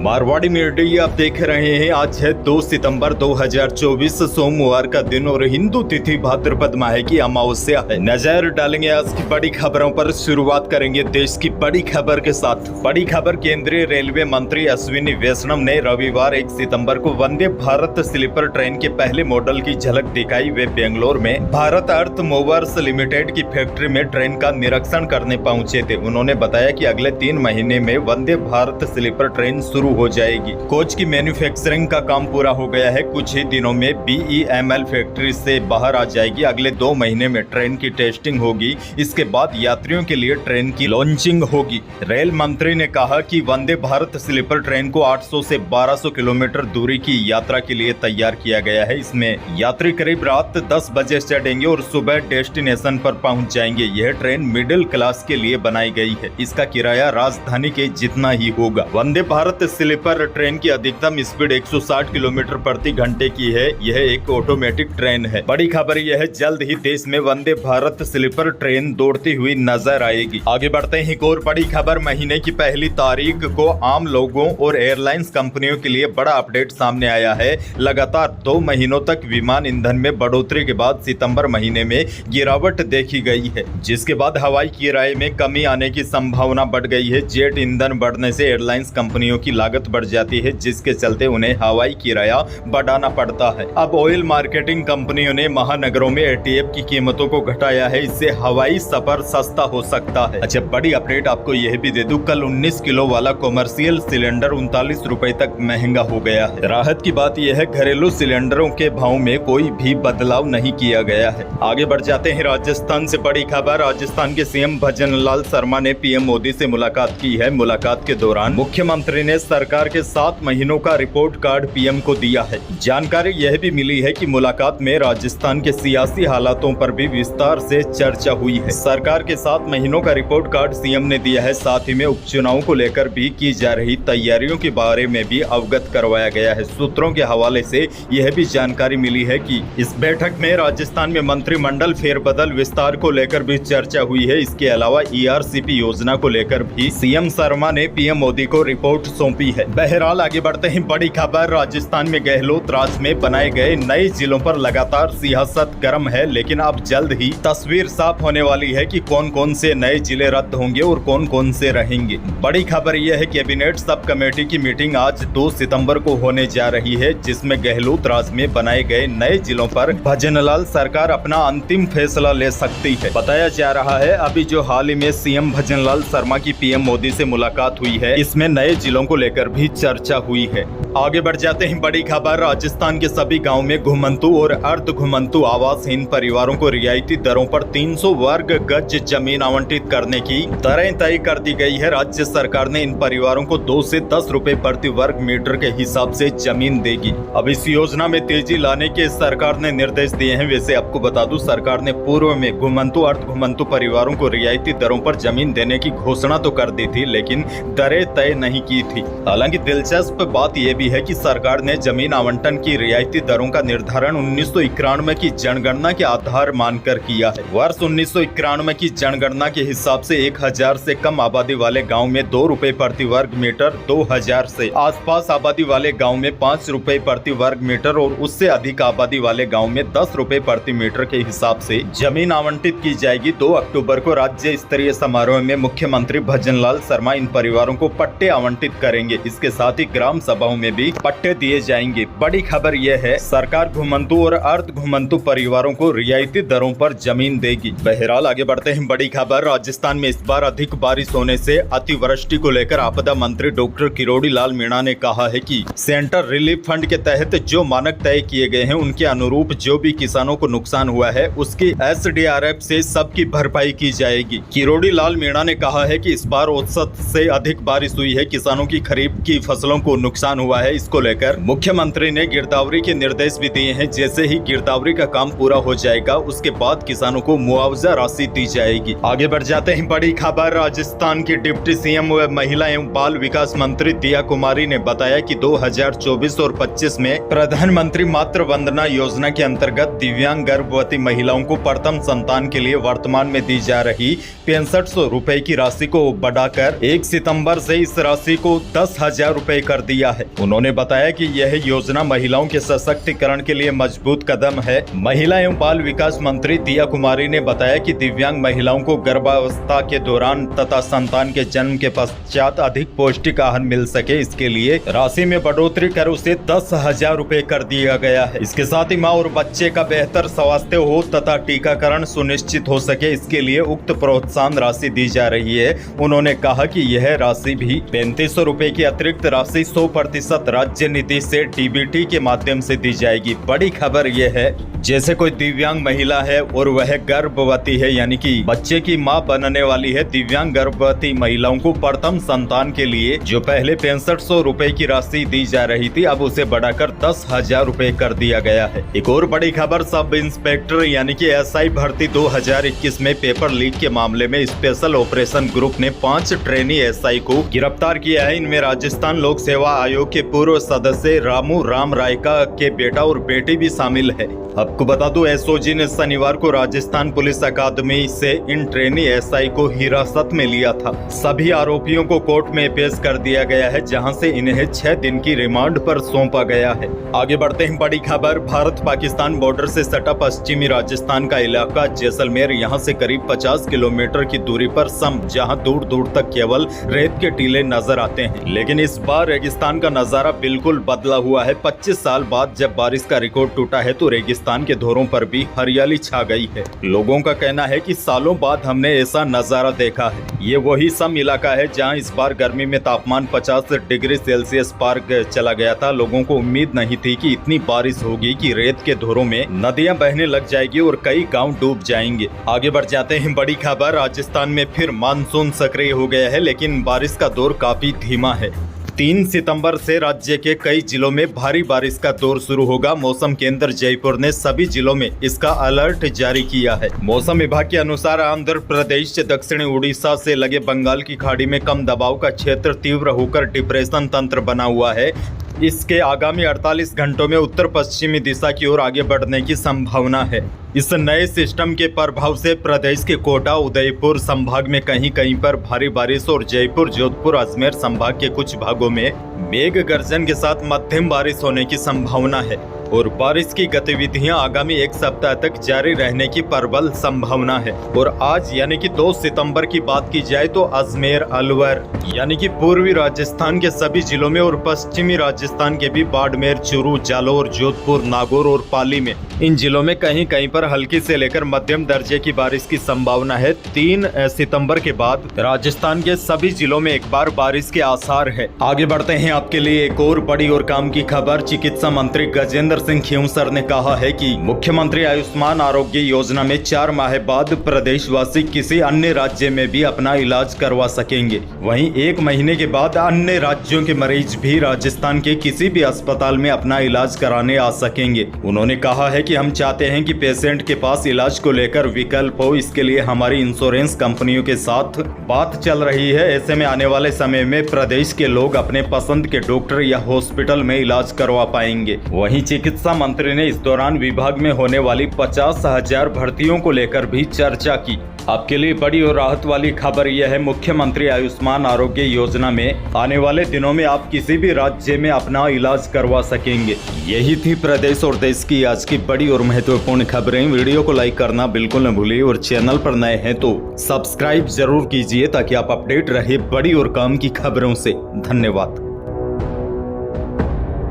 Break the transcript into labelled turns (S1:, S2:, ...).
S1: Marwari media आप देख रहे हैं। आज है 2 सितंबर 2024 सोमवार का दिन और हिंदू तिथि भाद्रपद माह की अमावस्या है। नजर डालेंगे आज की बड़ी खबरों पर। शुरुआत करेंगे देश की बड़ी खबर के साथ। बड़ी खबर, केंद्रीय रेलवे मंत्री अश्विनी वैष्णव ने रविवार 1 सितंबर को वंदे भारत स्लीपर ट्रेन के पहले मॉडल की झलक दिखाई। वे बेंगलोर में भारत अर्थ मूवर्स लिमिटेड की फैक्ट्री में ट्रेन का निरीक्षण करने पहुंचे थे। उन्होंने बताया कि अगले 3 महीने में वंदे भारत स्लीपर ट्रेन शुरू हो जाएगी। कोच की मैन्युफैक्चरिंग का काम पूरा हो गया है। कुछ ही दिनों में BEML फैक्ट्री से बाहर आ जाएगी। अगले 2 महीने में ट्रेन की टेस्टिंग होगी। इसके बाद यात्रियों के लिए ट्रेन की लॉन्चिंग होगी। रेल मंत्री ने कहा कि वंदे भारत स्लीपर ट्रेन को 800 से 1200 किलोमीटर दूरी की यात्रा के लिए तैयार किया गया है। इसमें यात्री करीब रात 10 बजे चढ़ेंगे और सुबह डेस्टिनेशन पर पहुंच जाएंगे। यह ट्रेन मिडिल क्लास के लिए बनाई गई है। इसका किराया राजधानी के जितना ही होगा। वंदे भारत स्लीपर ट्रेन की अधिकतम स्पीड 160 किलोमीटर प्रति घंटे की है। यह एक ऑटोमेटिक ट्रेन है। बड़ी खबर यह है, जल्द ही देश में वंदे भारत स्लीपर ट्रेन दौड़ती हुई नजर आएगी। आगे बढ़ते हैं। एक और बड़ी खबर, महीने की पहली तारीख को आम लोगों और एयरलाइंस कंपनियों के लिए बड़ा अपडेट सामने आया है। लगातार 2 महीनों तक विमान ईंधन में बढ़ोतरी के बाद सितंबर महीने में गिरावट देखी गई है, जिसके बाद हवाई किराए में कमी आने की संभावना बढ़ गई है। जेट ईंधन बढ़ने से एयरलाइंस कंपनियों की लागत बढ़ जाती है, जिसके चलते उन्हें हवाई किराया बढ़ाना पड़ता है। अब ऑयल मार्केटिंग कंपनियों ने महानगरों में ATF की कीमतों को घटाया है। इससे हवाई सफर सस्ता हो सकता है। अच्छा, बड़ी अपडेट आपको यह भी दे दूं, कल 19 किलो वाला कॉमर्शियल सिलेंडर 39 रुपए तक महंगा हो गया है। राहत की बात यह है, घरेलू सिलेंडरों के भाव में कोई भी बदलाव नहीं किया गया है। आगे बढ़ जाते हैं। राजस्थान से बड़ी खबर, राजस्थान के CM भजनलाल शर्मा ने PM मोदी से मुलाकात की है। मुलाकात के दौरान मुख्यमंत्री ने सरकार के 7 महीनों का रिपोर्ट कार्ड PM को दिया है। जानकारी यह भी मिली है कि मुलाकात में राजस्थान के सियासी हालातों पर भी विस्तार से चर्चा हुई है। सरकार के 7 महीनों का रिपोर्ट कार्ड CM ने दिया है। साथ ही में उपचुनाव को लेकर भी की जा रही तैयारियों के बारे में भी अवगत करवाया गया है। सूत्रों के हवाले से यह भी जानकारी मिली है कि इस बैठक में राजस्थान में मंत्रिमंडल फेरबदल विस्तार को लेकर भी चर्चा हुई है। इसके अलावा ERCP योजना को लेकर भी CM शर्मा ने PM मोदी को रिपोर्ट सौंपी है। बहरहाल आगे बढ़ते हैं। बड़ी खबर, राजस्थान में गहलोत राज में बनाए गए नए जिलों पर लगातार सियासत गर्म है, लेकिन अब जल्द ही तस्वीर साफ होने वाली है कि कौन कौन से नए जिले रद्द होंगे और कौन कौन से रहेंगे। बड़ी खबर यह है, कैबिनेट सब कमेटी की मीटिंग आज 2 सितंबर को होने जा रही है, जिसमें गहलोत राज में बनाए गए नए जिलों पर भजनलाल सरकार अपना अंतिम फैसला ले सकती है। बताया जा रहा है, अभी जो हाल ही में CM भजनलाल शर्मा की PM मोदी से मुलाकात हुई है, इसमें नए जिलों को लेकर भी चर्चा हुई है। आगे बढ़ जाते हैं। बड़ी खबर, राजस्थान के सभी गांव में घुमंतु और अर्ध घुमंतु आवासहीन परिवारों को रियायती दरों पर 300 वर्ग गज जमीन आवंटित करने की दरें तय कर दी गई है। राज्य सरकार ने इन परिवारों को 2 से 10 रुपए प्रति वर्ग मीटर के हिसाब से जमीन देगी। अब इस योजना में तेजी लाने के सरकार ने निर्देश दिए हैं। वैसे आपको बता दूं, सरकार ने पूर्व में घुमंतु अर्ध घुमंतु परिवारों को रियायती दरों पर जमीन देने की घोषणा तो कर दी थी, लेकिन दरें तय नहीं की थी। हालांकि दिलचस्प बात यह भी है कि सरकार ने जमीन आवंटन की रियायती दरों का निर्धारण 1991 की जनगणना के आधार मानकर किया है। वर्ष 1991 की जनगणना के हिसाब से 1000 से कम आबादी वाले गांव में 2 रुपए प्रति वर्ग मीटर, 2000 से आसपास आबादी वाले गांव में 5 रुपए प्रति वर्ग मीटर और उससे अधिक आबादी वाले गांव में 10 रुपए प्रति मीटर के हिसाब से जमीन आवंटित की जाएगी। 2 अक्टूबर को राज्य स्तरीय समारोह में मुख्यमंत्री भजनलाल शर्मा इन परिवारों को पट्टे आवंटित करेंगे। इसके साथ ही ग्राम सभाओं में भी पट्टे दिए जाएंगे। बड़ी खबर यह है, सरकार घुमंतु और अर्ध घुमंतु परिवारों को रियायती दरों पर जमीन देगी। बहरहाल आगे बढ़ते हैं। बड़ी खबर, राजस्थान में इस बार अधिक बारिश होने से अतिवृष्टि को लेकर आपदा मंत्री डॉक्टर किरोड़ी लाल मीणा ने कहा है कि सेंटर रिलीफ फंड के तहत जो मानक तय किए गए हैं, उनके अनुरूप जो भी किसानों को नुकसान हुआ है, उसकी SDRF से सबकी भरपाई की जाएगी। किरोड़ी लाल मीणा ने कहा है कि इस बार औसत से अधिक बारिश हुई है। किसानों की खरीफ की फसलों को नुकसान हुआ है। इसको लेकर मुख्यमंत्री ने गिरदावरी के निर्देश भी दिए हैं। जैसे ही गिरदावरी का काम पूरा हो जाएगा, उसके बाद किसानों को मुआवजा राशि दी जाएगी। आगे बढ़ जाते हैं। बड़ी खबर, राजस्थान की डिप्टी CM व महिला एवं बाल विकास मंत्री दिया कुमारी ने बताया कि 2024 और 25 में प्रधानमंत्री मातृ वंदना योजना के अंतर्गत दिव्यांग गर्भवती महिलाओं को प्रथम संतान के लिए वर्तमान में दी जा रही 6500 रुपए की राशि को बढ़ाकर 1 सितंबर से इस राशि को 10 10,000 रुपए कर दिया है। उन्होंने बताया कि यह योजना महिलाओं के सशक्तिकरण के लिए मजबूत कदम है। महिला एवं बाल विकास मंत्री दिया कुमारी ने बताया कि दिव्यांग महिलाओं को गर्भावस्था के दौरान तथा संतान के जन्म के पश्चात अधिक पौष्टिक आहार मिल सके, इसके लिए राशि में बढ़ोतरी कर उसे 10,000 रुपए कर दिया गया है। इसके साथ ही माँ और बच्चे का बेहतर स्वास्थ्य हो तथा टीकाकरण सुनिश्चित हो सके, इसके लिए उक्त प्रोत्साहन राशि दी जा रही है। उन्होंने कहा कि यह राशि भी 3500 रुपए की अतिरिक्त राशि 100% राज्य निधि से डीबीटी के माध्यम से दी जाएगी। बड़ी खबर यह है, जैसे कोई दिव्यांग महिला है और वह गर्भवती है, यानी कि बच्चे की मां बनने वाली है, दिव्यांग गर्भवती महिलाओं को प्रथम संतान के लिए जो पहले 6500 रुपए की राशि दी जा रही थी, अब उसे बढ़ाकर 10,000 रुपए कर दिया गया है। एक और बड़ी खबर, सब इंस्पेक्टर यानी कि एसआई भर्ती 2021 में पेपर लीक के मामले में स्पेशल ऑपरेशन ग्रुप ने 5 ट्रेनी एसआई को गिरफ्तार किया है। इनमें राजस्थान लोक सेवा आयोग के पूर्व सदस्य रामू राम रायका के बेटा और बेटी भी शामिल है। आपको बता दूं, एसओजी ने शनिवार को राजस्थान पुलिस अकादमी से इन ट्रेनी एसआई को हिरासत में लिया था। सभी आरोपियों को कोर्ट में पेश कर दिया गया है, जहां से इन्हें 6 दिन की रिमांड पर सौंपा गया है। आगे बढ़ते हैं, बड़ी खबर, भारत पाकिस्तान बॉर्डर से सटा पश्चिमी राजस्थान का इलाका जैसलमेर, यहां से करीब 50 किलोमीटर की दूरी पर सम, जहां दूर दूर तक केवल रेत के टीले नजर आते हैं। लेकिन इस बार रेगिस्तान का नजारा बिल्कुल बदला हुआ है। 25 साल बाद जब बारिश का रिकॉर्ड टूटा है तो रेगिस्तान के धोरों पर भी हरियाली छा गई है। लोगों का कहना है कि सालों बाद हमने ऐसा नजारा देखा है। ये वही सम इलाका है जहां इस बार गर्मी में तापमान 50 डिग्री सेल्सियस पार चला गया था। लोगों को उम्मीद नहीं थी कि इतनी बारिश होगी कि रेत के धोरों में नदियां बहने लग जाएगी और कई गांव डूब जाएंगे। आगे बढ़ जाते हैं, बड़ी खबर, राजस्थान में फिर मानसून सक्रिय हो गया है, लेकिन बारिश का दौर काफी धीमा है। 3 सितंबर से राज्य के कई जिलों में भारी बारिश का दौर शुरू होगा। मौसम केंद्र जयपुर ने सभी जिलों में इसका अलर्ट जारी किया है। मौसम विभाग के अनुसार आंध्र प्रदेश, दक्षिणी उड़ीसा से लगे बंगाल की खाड़ी में कम दबाव का क्षेत्र तीव्र होकर डिप्रेशन तंत्र बना हुआ है। इसके आगामी 48 घंटों में उत्तर पश्चिमी दिशा की ओर आगे बढ़ने की संभावना है। इस नए सिस्टम के प्रभाव से प्रदेश के कोटा, उदयपुर संभाग में कहीं कहीं पर भारी बारिश और जयपुर, जोधपुर, अजमेर संभाग के कुछ भागों में मेघ गर्जन के साथ मध्यम बारिश होने की संभावना है और बारिश की गतिविधियां आगामी 1 सप्ताह तक जारी रहने की प्रबल संभावना है। और आज यानी कि 2 सितंबर की बात की जाए तो अजमेर, अलवर यानी कि पूर्वी राजस्थान के सभी जिलों में और पश्चिमी राजस्थान के भी बाड़मेर, चूरू, जालौर, जोधपुर, नागौर और पाली में, इन जिलों में कहीं कहीं पर हल्की से लेकर मध्यम दर्जे की बारिश की संभावना है। 3 सितंबर के बाद राजस्थान के सभी जिलों में एक बार बारिश के आसार है। आगे बढ़ते हैं, आपके लिए एक और बड़ी और काम की खबर, चिकित्सा मंत्री गजेंद्र सिंह खींवसर ने कहा है कि मुख्यमंत्री आयुष्मान आरोग्य योजना में 4 माह बाद प्रदेशवासी किसी अन्य राज्य में भी अपना इलाज करवा सकेंगे। वहीं 1 महीने के बाद अन्य राज्यों के मरीज भी राजस्थान के किसी भी अस्पताल में अपना इलाज कराने आ सकेंगे। उन्होंने कहा है कि हम चाहते हैं कि पेशेंट के पास इलाज को लेकर विकल्प हो, इसके लिए हमारी इंश्योरेंस कंपनियों के साथ बात चल रही है। ऐसे में आने वाले समय में प्रदेश के लोग अपने पसंद के डॉक्टर या हॉस्पिटल में इलाज करवा पाएंगे। वहीं चिकित्सा मंत्री ने इस दौरान विभाग में होने वाली 50,000 भर्तियों को लेकर भी चर्चा की। आपके लिए बड़ी और राहत वाली खबर यह है, मुख्यमंत्री आयुष्मान आरोग्य योजना में आने वाले दिनों में आप किसी भी राज्य में अपना इलाज करवा सकेंगे। यही थी प्रदेश और देश की आज की बड़ी और महत्वपूर्ण खबरें। वीडियो को लाइक करना बिल्कुल न भूलिए और चैनल पर नए हैं तो सब्सक्राइब जरूर कीजिए ताकि आप अपडेट रहे बड़ी और काम की खबरों से। धन्यवाद।